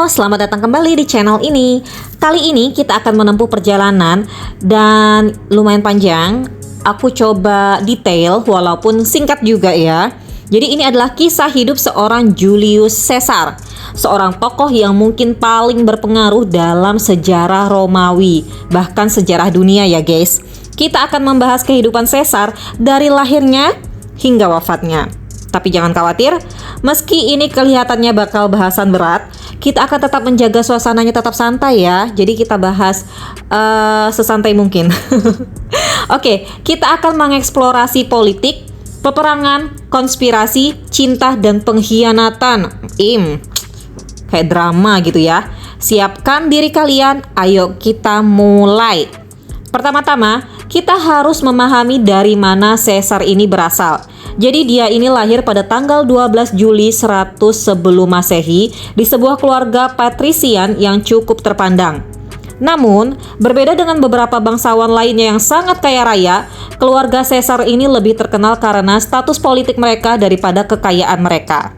selamat datang kembali di channel ini. Kali ini kita akan menempuh perjalanan dan lumayan panjang. Aku coba detail walaupun singkat juga ya. Jadi ini adalah kisah hidup seorang Julius Caesar, seorang tokoh yang mungkin paling berpengaruh dalam sejarah Romawi, bahkan sejarah dunia ya guys. Kita akan membahas kehidupan Caesar dari lahirnya hingga wafatnya. Tapi jangan khawatir, meski ini kelihatannya bakal bahasan berat, kita akan tetap menjaga suasananya tetap santai ya. Jadi kita bahas sesantai mungkin. Oke, kita akan mengeksplorasi politik, peperangan, konspirasi, cinta, dan pengkhianatan. Kayak drama gitu ya. Siapkan diri kalian, ayo kita mulai. Pertama-tama, kita harus memahami dari mana Caesar ini berasal. Jadi dia ini lahir pada tanggal 12 Juli 100 sebelum Masehi di sebuah keluarga patrisian yang cukup terpandang. Namun, berbeda dengan beberapa bangsawan lainnya yang sangat kaya raya, keluarga Caesar ini lebih terkenal karena status politik mereka daripada kekayaan mereka.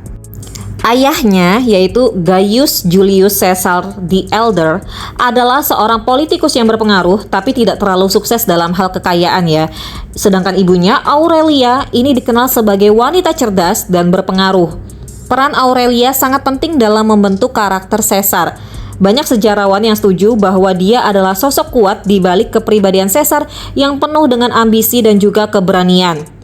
Ayahnya, yaitu Gaius Julius Caesar the Elder, adalah seorang politikus yang berpengaruh tapi tidak terlalu sukses dalam hal kekayaan ya. Sedangkan ibunya, Aurelia, ini dikenal sebagai wanita cerdas dan berpengaruh. Peran Aurelia sangat penting dalam membentuk karakter Caesar. Banyak sejarawan yang setuju bahwa dia adalah sosok kuat di balik kepribadian Caesar yang penuh dengan ambisi dan juga keberanian.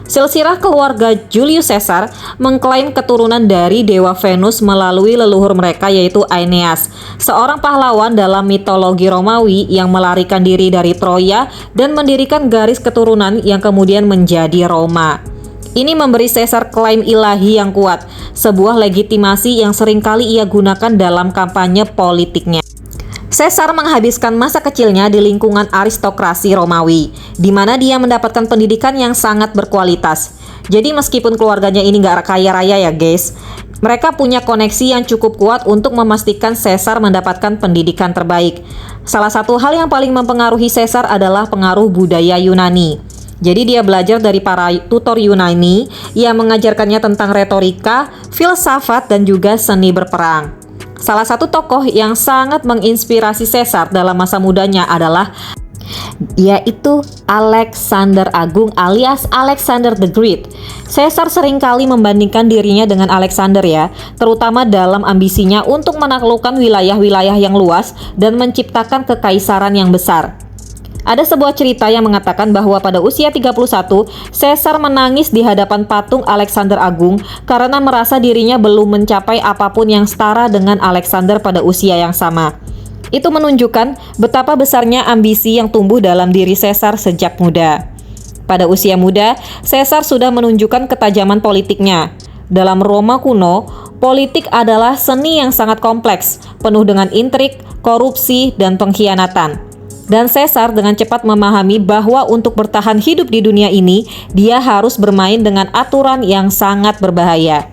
Silsilah keluarga Julius Caesar mengklaim keturunan dari dewa Venus melalui leluhur mereka yaitu Aeneas, seorang pahlawan dalam mitologi Romawi yang melarikan diri dari Troya dan mendirikan garis keturunan yang kemudian menjadi Roma. Ini memberi Caesar klaim ilahi yang kuat, sebuah legitimasi yang seringkali ia gunakan dalam kampanye politiknya. Caesar menghabiskan masa kecilnya di lingkungan aristokrasi Romawi, di mana dia mendapatkan pendidikan yang sangat berkualitas. Jadi meskipun keluarganya ini nggak kaya raya ya guys, mereka punya koneksi yang cukup kuat untuk memastikan Caesar mendapatkan pendidikan terbaik. Salah satu hal yang paling mempengaruhi Caesar adalah pengaruh budaya Yunani. Jadi dia belajar dari para tutor Yunani yang mengajarkannya tentang retorika, filsafat, dan juga seni berperang. Salah satu tokoh yang sangat menginspirasi Caesar dalam masa mudanya adalah yaitu Alexander Agung alias Alexander the Great. Caesar seringkali membandingkan dirinya dengan Alexander ya, terutama dalam ambisinya untuk menaklukkan wilayah-wilayah yang luas dan menciptakan kekaisaran yang besar. Ada sebuah cerita yang mengatakan bahwa pada usia 31, Caesar menangis di hadapan patung Alexander Agung karena merasa dirinya belum mencapai apapun yang setara dengan Alexander pada usia yang sama. Itu menunjukkan betapa besarnya ambisi yang tumbuh dalam diri Caesar sejak muda. Pada usia muda, Caesar sudah menunjukkan ketajaman politiknya. Dalam Roma kuno, politik adalah seni yang sangat kompleks, penuh dengan intrik, korupsi, dan pengkhianatan. Dan Caesar dengan cepat memahami bahwa untuk bertahan hidup di dunia ini, dia harus bermain dengan aturan yang sangat berbahaya.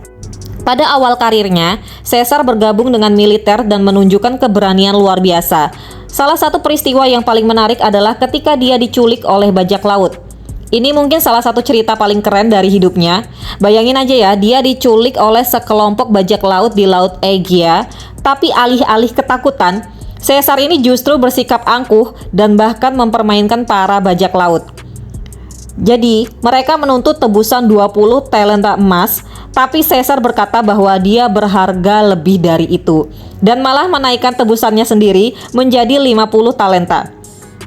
Pada awal karirnya, Caesar bergabung dengan militer dan menunjukkan keberanian luar biasa. Salah satu peristiwa yang paling menarik adalah ketika dia diculik oleh bajak laut. Ini mungkin salah satu cerita paling keren dari hidupnya. Bayangin aja ya, dia diculik oleh sekelompok bajak laut di Laut Aegea, tapi alih-alih ketakutan, Caesar ini justru bersikap angkuh dan bahkan mempermainkan para bajak laut. Jadi, mereka menuntut tebusan 20 talenta emas, tapi Caesar berkata bahwa dia berharga lebih dari itu, dan malah menaikkan tebusannya sendiri menjadi 50 talenta.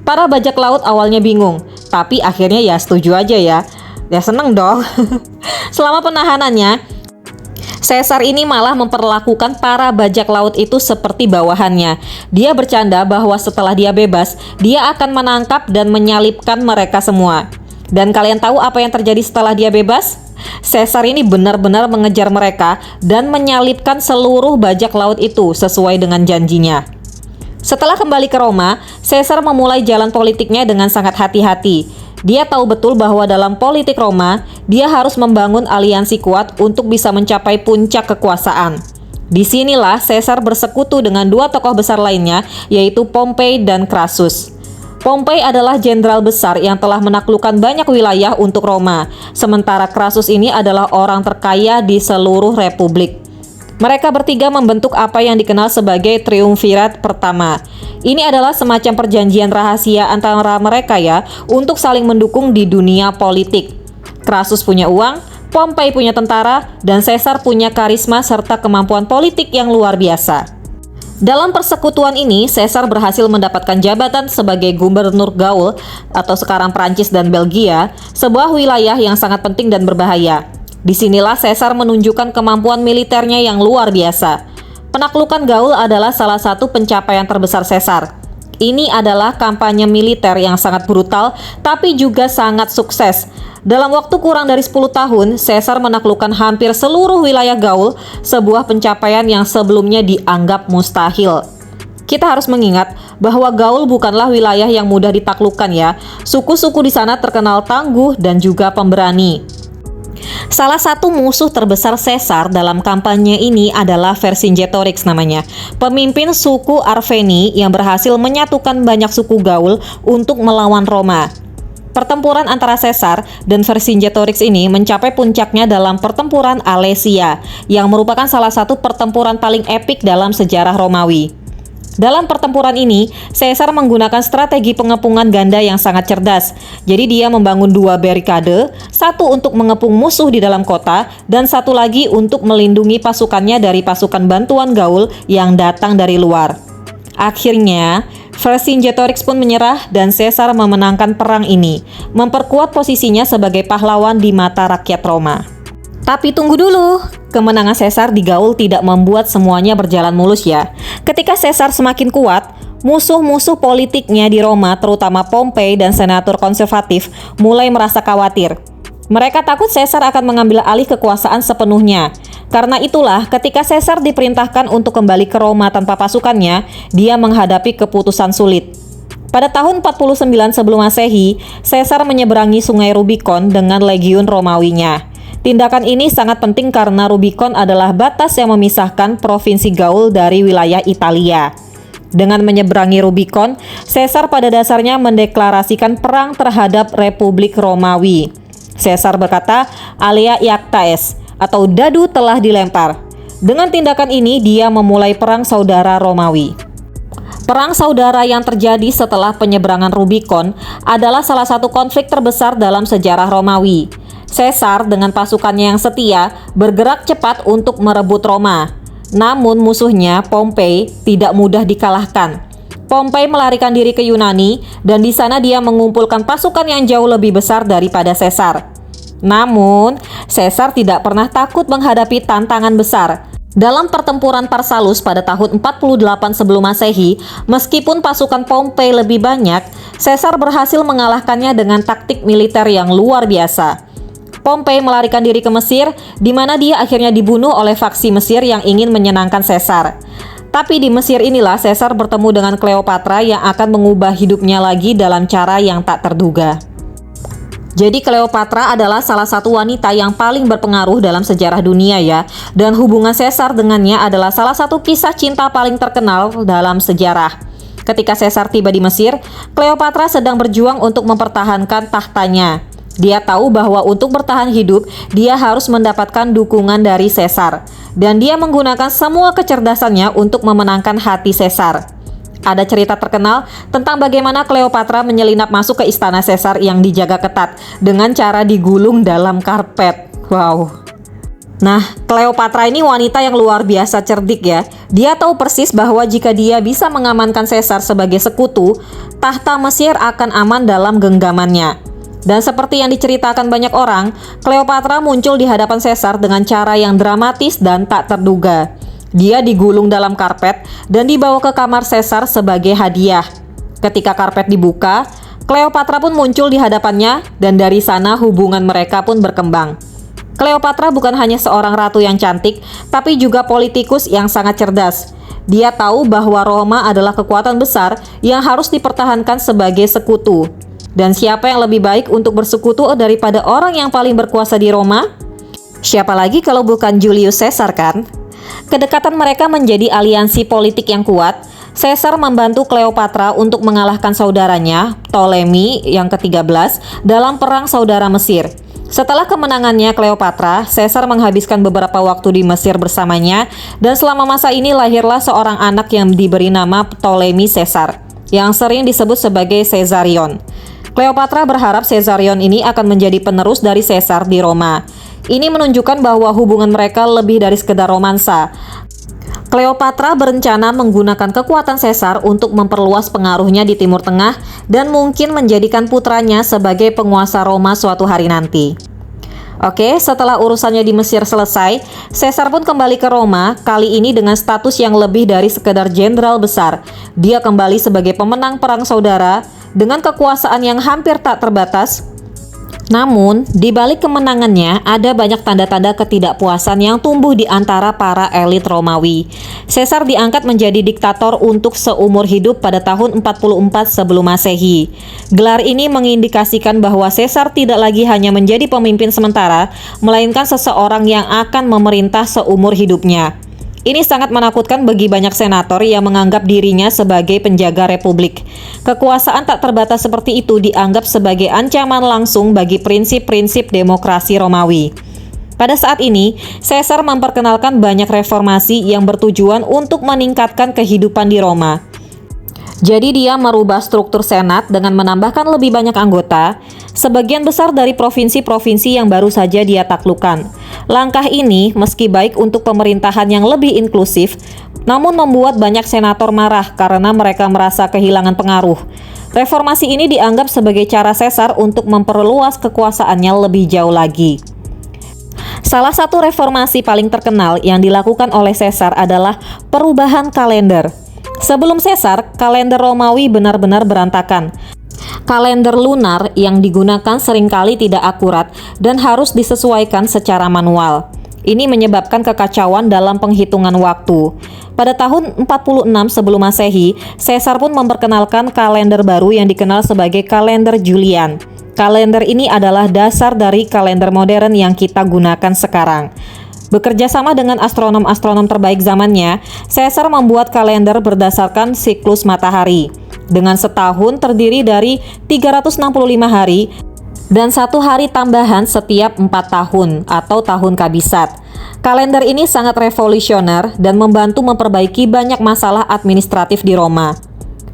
Para bajak laut awalnya bingung, tapi akhirnya ya setuju aja ya. Ya seneng dong. Selama penahanannya, Caesar ini malah memperlakukan para bajak laut itu seperti bawahannya. Dia bercanda bahwa setelah dia bebas, dia akan menangkap dan menyalibkan mereka semua. Dan kalian tahu apa yang terjadi setelah dia bebas? Caesar ini benar-benar mengejar mereka dan menyalibkan seluruh bajak laut itu sesuai dengan janjinya. Setelah kembali ke Roma, Caesar memulai jalan politiknya dengan sangat hati-hati. Dia tahu betul bahwa dalam politik Roma, dia harus membangun aliansi kuat untuk bisa mencapai puncak kekuasaan. Disinilah Caesar bersekutu dengan dua tokoh besar lainnya, yaitu Pompei dan Crassus. Pompei adalah jenderal besar yang telah menaklukkan banyak wilayah untuk Roma, sementara Crassus ini adalah orang terkaya di seluruh republik. Mereka bertiga membentuk apa yang dikenal sebagai triumvirat pertama. Ini adalah semacam perjanjian rahasia antara mereka ya, untuk saling mendukung di dunia politik. Crassus punya uang, Pompei punya tentara, dan Caesar punya karisma serta kemampuan politik yang luar biasa. Dalam persekutuan ini, Caesar berhasil mendapatkan jabatan sebagai gubernur Gaul atau sekarang Prancis dan Belgia, sebuah wilayah yang sangat penting dan berbahaya. Disinilah Caesar menunjukkan kemampuan militernya yang luar biasa. Penaklukan Gaul adalah salah satu pencapaian terbesar Caesar. Ini adalah kampanye militer yang sangat brutal, tapi juga sangat sukses. Dalam waktu kurang dari 10 tahun, Caesar menaklukkan hampir seluruh wilayah Gaul, sebuah pencapaian yang sebelumnya dianggap mustahil. Kita harus mengingat bahwa Gaul bukanlah wilayah yang mudah ditaklukkan ya. Suku-suku di sana terkenal tangguh dan juga pemberani. Salah satu musuh terbesar Caesar dalam kampanye ini adalah Vercingetorix namanya, pemimpin suku Arveni yang berhasil menyatukan banyak suku Gaul untuk melawan Roma. Pertempuran antara Caesar dan Vercingetorix ini mencapai puncaknya dalam pertempuran Alesia, yang merupakan salah satu pertempuran paling epik dalam sejarah Romawi. Dalam pertempuran ini, Caesar menggunakan strategi pengepungan ganda yang sangat cerdas. Jadi dia membangun 2 barikade, satu untuk mengepung musuh di dalam kota, dan satu lagi untuk melindungi pasukannya dari pasukan bantuan Gaul yang datang dari luar. Akhirnya, Vercingetorix pun menyerah dan Caesar memenangkan perang ini, memperkuat posisinya sebagai pahlawan di mata rakyat Roma. Tapi tunggu dulu, kemenangan Caesar di Gaul tidak membuat semuanya berjalan mulus ya. Ketika Caesar semakin kuat, musuh-musuh politiknya di Roma, terutama Pompei dan senator konservatif, mulai merasa khawatir. Mereka takut Caesar akan mengambil alih kekuasaan sepenuhnya. Karena itulah, ketika Caesar diperintahkan untuk kembali ke Roma tanpa pasukannya, dia menghadapi keputusan sulit. Pada tahun 49 sebelum Masehi, Caesar menyeberangi sungai Rubicon dengan legiun Romawinya. Tindakan ini sangat penting karena Rubicon adalah batas yang memisahkan provinsi Gaul dari wilayah Italia. Dengan menyeberangi Rubicon, Caesar pada dasarnya mendeklarasikan perang terhadap Republik Romawi. Caesar berkata, "Alea iacta est," atau dadu telah dilempar. Dengan tindakan ini, dia memulai perang saudara Romawi. Perang saudara yang terjadi setelah penyeberangan Rubicon adalah salah satu konflik terbesar dalam sejarah Romawi. Caesar dengan pasukannya yang setia bergerak cepat untuk merebut Roma. Namun musuhnya, Pompei, tidak mudah dikalahkan. Pompei melarikan diri ke Yunani dan di sana dia mengumpulkan pasukan yang jauh lebih besar daripada Caesar. Namun, Caesar tidak pernah takut menghadapi tantangan besar. Dalam pertempuran Pharsalus pada tahun 48 sebelum Masehi, meskipun pasukan Pompei lebih banyak, Caesar berhasil mengalahkannya dengan taktik militer yang luar biasa. Pompei melarikan diri ke Mesir, di mana dia akhirnya dibunuh oleh faksi Mesir yang ingin menyenangkan Caesar. Tapi di Mesir inilah Caesar bertemu dengan Cleopatra yang akan mengubah hidupnya lagi dalam cara yang tak terduga. Jadi Cleopatra adalah salah satu wanita yang paling berpengaruh dalam sejarah dunia ya, dan hubungan Caesar dengannya adalah salah satu kisah cinta paling terkenal dalam sejarah. Ketika Caesar tiba di Mesir, Cleopatra sedang berjuang untuk mempertahankan tahtanya. Dia tahu bahwa untuk bertahan hidup, dia harus mendapatkan dukungan dari Caesar. Dan dia menggunakan semua kecerdasannya untuk memenangkan hati Caesar. Ada cerita terkenal tentang bagaimana Cleopatra menyelinap masuk ke istana Caesar yang dijaga ketat dengan cara digulung dalam karpet. Wow. Nah, Cleopatra ini wanita yang luar biasa cerdik ya. Dia tahu persis bahwa jika dia bisa mengamankan Caesar sebagai sekutu, tahta Mesir akan aman dalam genggamannya. Dan seperti yang diceritakan banyak orang, Cleopatra muncul di hadapan Caesar dengan cara yang dramatis dan tak terduga. Dia digulung dalam karpet dan dibawa ke kamar Caesar sebagai hadiah. Ketika karpet dibuka, Cleopatra pun muncul di hadapannya dan dari sana hubungan mereka pun berkembang. Cleopatra bukan hanya seorang ratu yang cantik, tapi juga politikus yang sangat cerdas. Dia tahu bahwa Roma adalah kekuatan besar yang harus dipertahankan sebagai sekutu. Dan siapa yang lebih baik untuk bersekutu daripada orang yang paling berkuasa di Roma? Siapa lagi kalau bukan Julius Caesar kan? Kedekatan mereka menjadi aliansi politik yang kuat. Caesar membantu Cleopatra untuk mengalahkan saudaranya, Ptolemy yang ke-13, dalam perang saudara Mesir. Setelah kemenangannya Cleopatra, Caesar menghabiskan beberapa waktu di Mesir bersamanya, dan selama masa ini lahirlah seorang anak yang diberi nama Ptolemy Caesar, yang sering disebut sebagai Caesarion. Cleopatra berharap Caesarion ini akan menjadi penerus dari Caesar di Roma. Ini menunjukkan bahwa hubungan mereka lebih dari sekedar romansa. Cleopatra berencana menggunakan kekuatan Caesar untuk memperluas pengaruhnya di Timur Tengah dan mungkin menjadikan putranya sebagai penguasa Roma suatu hari nanti. Oke, setelah urusannya di Mesir selesai, Caesar pun kembali ke Roma, kali ini dengan status yang lebih dari sekedar jenderal besar. Dia kembali sebagai pemenang perang saudara dengan kekuasaan yang hampir tak terbatas. Namun, di balik kemenangannya, ada banyak tanda-tanda ketidakpuasan yang tumbuh di antara para elit Romawi. Caesar diangkat menjadi diktator untuk seumur hidup pada tahun 44 sebelum Masehi. Gelar ini mengindikasikan bahwa Caesar tidak lagi hanya menjadi pemimpin sementara, melainkan seseorang yang akan memerintah seumur hidupnya. Ini sangat menakutkan bagi banyak senator yang menganggap dirinya sebagai penjaga republik. Kekuasaan tak terbatas seperti itu dianggap sebagai ancaman langsung bagi prinsip-prinsip demokrasi Romawi. Pada saat ini, Caesar memperkenalkan banyak reformasi yang bertujuan untuk meningkatkan kehidupan di Roma. Jadi dia merubah struktur senat dengan menambahkan lebih banyak anggota, sebagian besar dari provinsi-provinsi yang baru saja dia taklukkan. Langkah ini meski baik untuk pemerintahan yang lebih inklusif, namun membuat banyak senator marah karena mereka merasa kehilangan pengaruh. Reformasi ini dianggap sebagai cara Caesar untuk memperluas kekuasaannya lebih jauh lagi. Salah satu reformasi paling terkenal yang dilakukan oleh Caesar adalah perubahan kalender. Sebelum Caesar, kalender Romawi benar-benar berantakan. Kalender lunar yang digunakan seringkali tidak akurat dan harus disesuaikan secara manual. Ini menyebabkan kekacauan dalam penghitungan waktu. Pada tahun 46 sebelum Masehi, Caesar pun memperkenalkan kalender baru yang dikenal sebagai kalender Julian. Kalender ini adalah dasar dari kalender modern yang kita gunakan sekarang. Bekerja sama dengan astronom-astronom terbaik zamannya, Caesar membuat kalender berdasarkan siklus matahari, dengan setahun terdiri dari 365 hari dan satu hari tambahan setiap 4 tahun atau tahun kabisat. Kalender ini sangat revolusioner dan membantu memperbaiki banyak masalah administratif di Roma.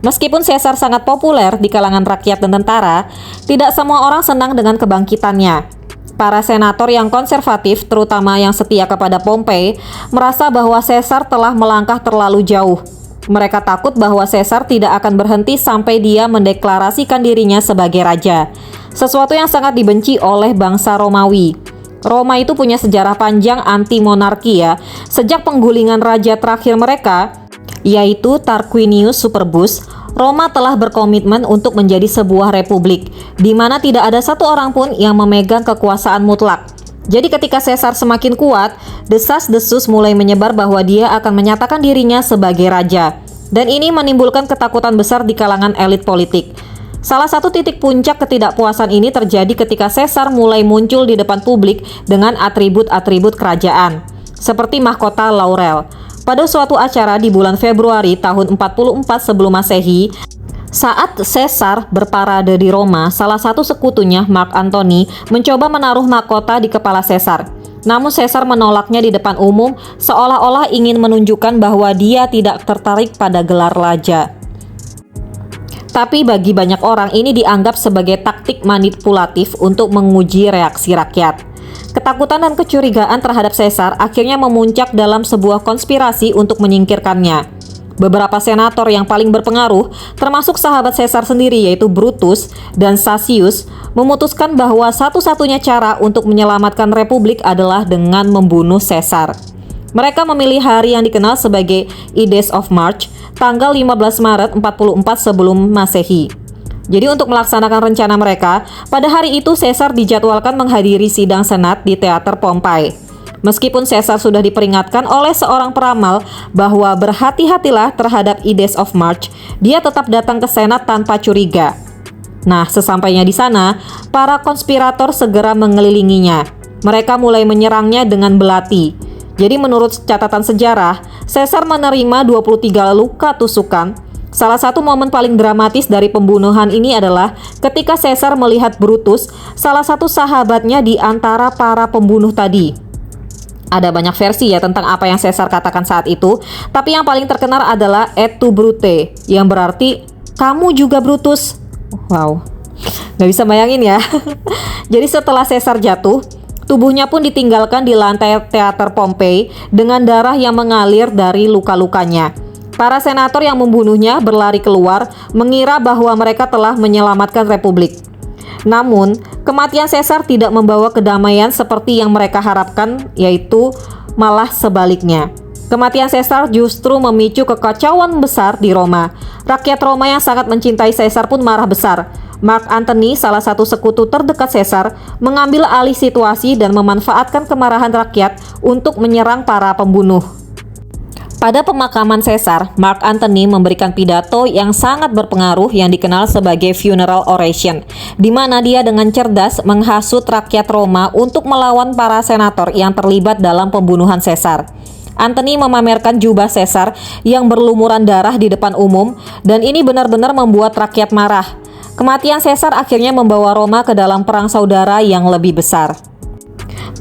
Meskipun Caesar sangat populer di kalangan rakyat dan tentara, tidak semua orang senang dengan kebangkitannya. Para senator yang konservatif, terutama yang setia kepada Pompei, merasa bahwa Caesar telah melangkah terlalu jauh. Mereka takut bahwa Caesar tidak akan berhenti sampai dia mendeklarasikan dirinya sebagai raja, sesuatu yang sangat dibenci oleh bangsa Romawi. Roma itu punya sejarah panjang anti-monarki ya, sejak penggulingan raja terakhir mereka, yaitu Tarquinius Superbus. Roma telah berkomitmen untuk menjadi sebuah republik, di mana tidak ada satu orang pun yang memegang kekuasaan mutlak. Jadi ketika Caesar semakin kuat, desas-desus mulai menyebar bahwa dia akan menyatakan dirinya sebagai raja. Dan ini menimbulkan ketakutan besar di kalangan elit politik. Salah satu titik puncak ketidakpuasan ini terjadi ketika Caesar mulai muncul di depan publik dengan atribut-atribut kerajaan, seperti mahkota laurel. Pada suatu acara di bulan Februari tahun 44 sebelum Masehi, saat Caesar berparade di Roma, salah satu sekutunya, Mark Antony, mencoba menaruh mahkota di kepala Caesar. Namun Caesar menolaknya di depan umum, seolah-olah ingin menunjukkan bahwa dia tidak tertarik pada gelar raja. Tapi bagi banyak orang ini dianggap sebagai taktik manipulatif untuk menguji reaksi rakyat. Ketakutan dan kecurigaan terhadap Caesar akhirnya memuncak dalam sebuah konspirasi untuk menyingkirkannya. Beberapa senator yang paling berpengaruh, termasuk sahabat Caesar sendiri yaitu Brutus dan Cassius, memutuskan bahwa satu-satunya cara untuk menyelamatkan republik adalah dengan membunuh Caesar. Mereka memilih hari yang dikenal sebagai Ides of March, tanggal 15 Maret 44 sebelum Masehi. Jadi untuk melaksanakan rencana mereka, pada hari itu Caesar dijadwalkan menghadiri sidang senat di Teater Pompei. Meskipun Caesar sudah diperingatkan oleh seorang peramal bahwa berhati-hatilah terhadap Ides of March, dia tetap datang ke senat tanpa curiga. Nah, sesampainya di sana, para konspirator segera mengelilinginya. Mereka mulai menyerangnya dengan belati. Jadi menurut catatan sejarah, Caesar menerima 23 luka tusukan. Salah satu momen paling dramatis dari pembunuhan ini adalah ketika Caesar melihat Brutus, salah satu sahabatnya di antara para pembunuh tadi. Ada banyak versi ya tentang apa yang Caesar katakan saat itu, tapi yang paling terkenal adalah et tu Brute, yang berarti kamu juga Brutus. Wow, nggak bisa bayangin ya. Jadi setelah Caesar jatuh, tubuhnya pun ditinggalkan di lantai teater Pompei dengan darah yang mengalir dari luka-lukanya. Para senator yang membunuhnya berlari keluar, mengira bahwa mereka telah menyelamatkan republik. Namun, kematian Caesar tidak membawa kedamaian seperti yang mereka harapkan, yaitu malah sebaliknya. Kematian Caesar justru memicu kekacauan besar di Roma. Rakyat Roma yang sangat mencintai Caesar pun marah besar. Mark Antony, salah satu sekutu terdekat Caesar, mengambil alih situasi dan memanfaatkan kemarahan rakyat untuk menyerang para pembunuh. Pada pemakaman Caesar, Mark Antony memberikan pidato yang sangat berpengaruh yang dikenal sebagai funeral oration, di mana dia dengan cerdas menghasut rakyat Roma untuk melawan para senator yang terlibat dalam pembunuhan Caesar. Antony memamerkan jubah Caesar yang berlumuran darah di depan umum, dan ini benar-benar membuat rakyat marah. Kematian Caesar akhirnya membawa Roma ke dalam perang saudara yang lebih besar.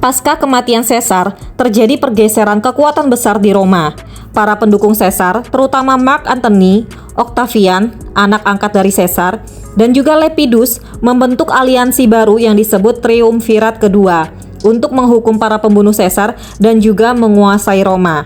Pasca kematian Caesar, terjadi pergeseran kekuatan besar di Roma. Para pendukung Caesar, terutama Mark Antony, Octavian, anak angkat dari Caesar, dan juga Lepidus, membentuk aliansi baru yang disebut Triumvirat kedua untuk menghukum para pembunuh Caesar dan juga menguasai Roma.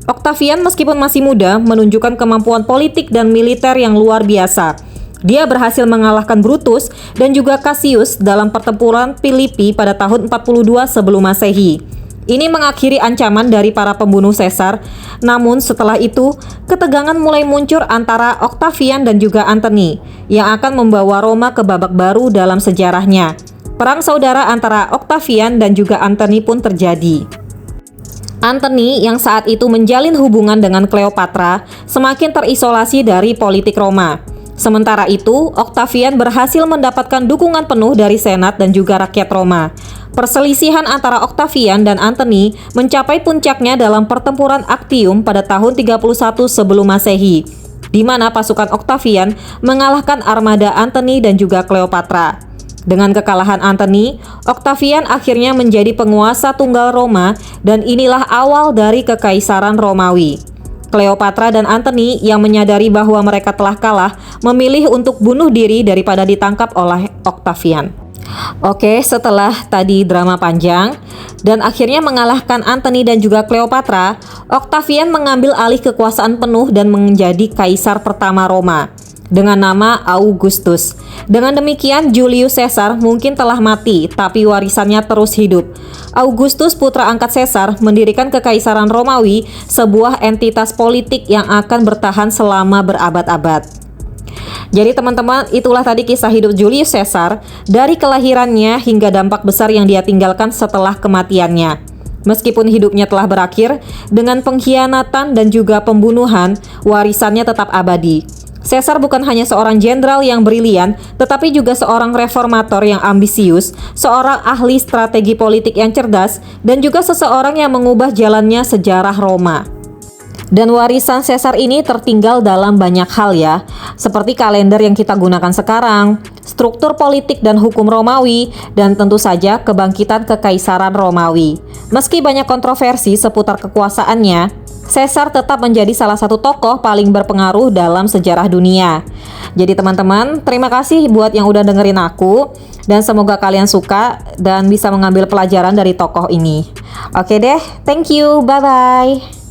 Octavian meskipun masih muda, menunjukkan kemampuan politik dan militer yang luar biasa. Dia berhasil mengalahkan Brutus dan juga Cassius dalam pertempuran Filipi pada tahun 42 sebelum Masehi. Ini mengakhiri ancaman dari para pembunuh Caesar. Namun setelah itu, ketegangan mulai muncul antara Octavian dan juga Antony yang akan membawa Roma ke babak baru dalam sejarahnya. Perang saudara antara Octavian dan juga Antony pun terjadi. Antony yang saat itu menjalin hubungan dengan Cleopatra semakin terisolasi dari politik Roma. Sementara itu, Octavian berhasil mendapatkan dukungan penuh dari Senat dan juga rakyat Roma. Perselisihan antara Octavian dan Antony mencapai puncaknya dalam pertempuran Actium pada tahun 31 sebelum Masehi, di mana pasukan Octavian mengalahkan armada Antony dan juga Cleopatra. Dengan kekalahan Antony, Octavian akhirnya menjadi penguasa tunggal Roma dan inilah awal dari kekaisaran Romawi. Cleopatra dan Antony yang menyadari bahwa mereka telah kalah memilih untuk bunuh diri daripada ditangkap oleh Octavian. Oke, setelah tadi drama panjang dan akhirnya mengalahkan Antony dan juga Cleopatra, Octavian mengambil alih kekuasaan penuh dan menjadi kaisar pertama Roma dengan nama Augustus. Dengan demikian, Julius Caesar mungkin telah mati, tapi warisannya terus hidup. Augustus, putra angkat Caesar, mendirikan kekaisaran Romawi, sebuah entitas politik yang akan bertahan selama berabad-abad. Jadi teman-teman, itulah tadi kisah hidup Julius Caesar, dari kelahirannya hingga dampak besar yang dia tinggalkan setelah kematiannya. Meskipun hidupnya telah berakhir, dengan pengkhianatan dan juga pembunuhan, warisannya tetap abadi. Caesar bukan hanya seorang jenderal yang brilian, tetapi juga seorang reformator yang ambisius, seorang ahli strategi politik yang cerdas, dan juga seseorang yang mengubah jalannya sejarah Roma. Dan warisan Caesar ini tertinggal dalam banyak hal ya, seperti kalender yang kita gunakan sekarang, struktur politik dan hukum Romawi, dan tentu saja kebangkitan kekaisaran Romawi. Meski banyak kontroversi seputar kekuasaannya, Caesar tetap menjadi salah satu tokoh paling berpengaruh dalam sejarah dunia. Jadi teman-teman, terima kasih buat yang udah dengerin aku, dan semoga kalian suka dan bisa mengambil pelajaran dari tokoh ini. Oke deh, thank you, bye-bye.